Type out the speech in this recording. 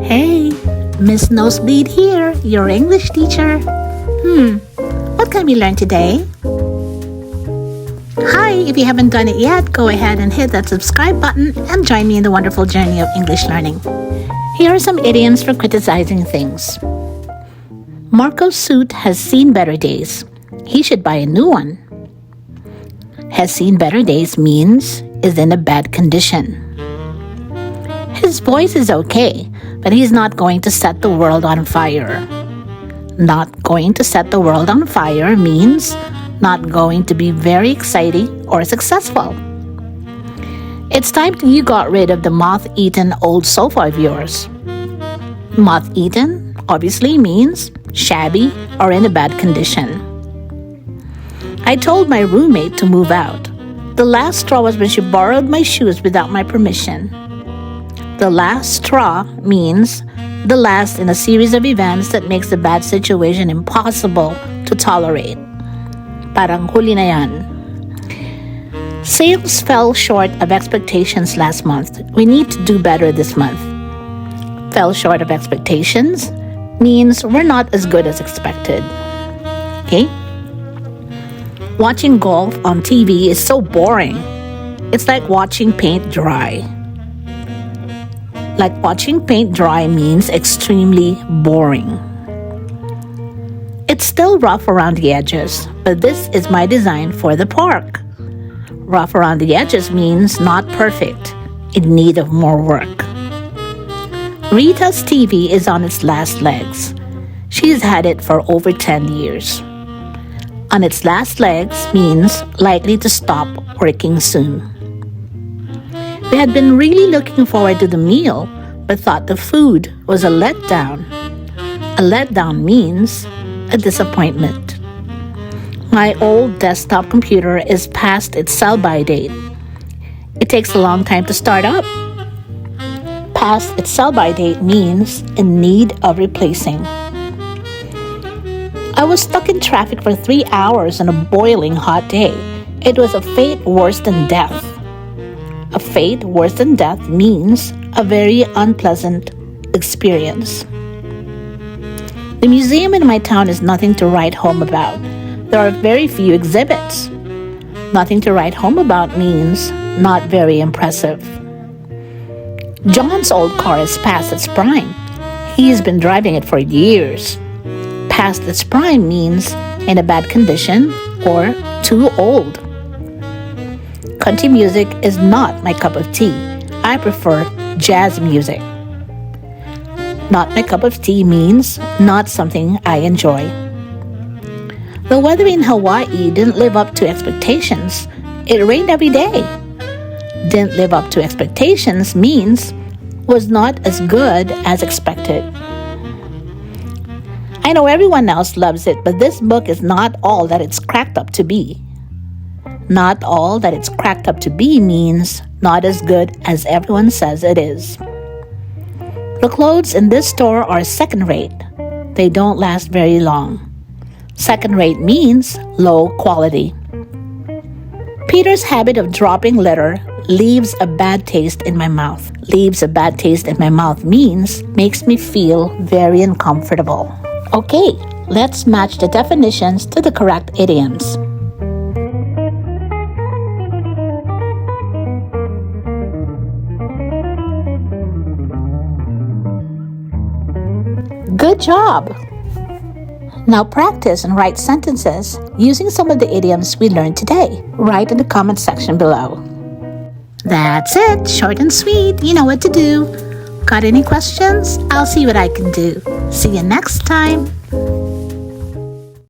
Hey, Miss Nosebleed here, your English teacher. What can we learn today? Hi, if you haven't done it yet, go ahead and hit that subscribe button and join me in the wonderful journey of English learning. Here are some idioms for criticizing things. Marco's suit has seen better days. He should buy a new one. Has seen better days means is in a bad condition. His voice is okay, but he's not going to set the world on fire. Not going to set the world on fire means not going to be very exciting or successful. It's time you got rid of the moth-eaten old sofa of yours. Moth-eaten obviously means shabby or in a bad condition. I told my roommate to move out. The last straw was when she borrowed my shoes without my permission. The last straw means the last in a series of events that makes the bad situation impossible to tolerate. Parang huli na yan. Sales fell short of expectations last month. We need to do better this month. Fell short of expectations means we're not as good as expected. Okay? Watching golf on TV is so boring. It's like watching paint dry. Like watching paint dry means extremely boring. It's still rough around the edges, but this is my design for the park. Rough around the edges means not perfect, in need of more work. Rita's TV is on its last legs. She's had it for over 10 years. On its last legs means likely to stop working soon. We had been really looking forward to the meal, but thought the food was a letdown. A letdown means a disappointment. My old desktop computer is past its sell-by date. It takes a long time to start up. Past its sell-by date means in need of replacing. I was stuck in traffic for 3 hours on a boiling hot day. It was a fate worse than death. A fate worse than death means a very unpleasant experience. The museum in my town is nothing to write home about. There are very few exhibits. Nothing to write home about means not very impressive. John's old car is past its prime. He's been driving it for years. Past its prime means in a bad condition or too old. Country music is not my cup of tea. I prefer jazz music. Not my cup of tea means not something I enjoy. The weather in Hawaii didn't live up to expectations. It rained every day. Didn't live up to expectations means was not as good as expected. I know everyone else loves it, but this book is not all that it's cracked up to be. Not all that it's cracked up to be means not as good as everyone says it is. The clothes in this store are second-rate. They don't last very long. Second-rate means low quality. Peter's habit of dropping litter leaves a bad taste in my mouth. Leaves a bad taste in my mouth means makes me feel very uncomfortable. Okay, let's match the definitions to the correct idioms. Good job! Now practice and write sentences using some of the idioms we learned today. Write in the comment section below. That's it, short and sweet. You know what to do. Got any questions? I'll see what I can do. See you next time.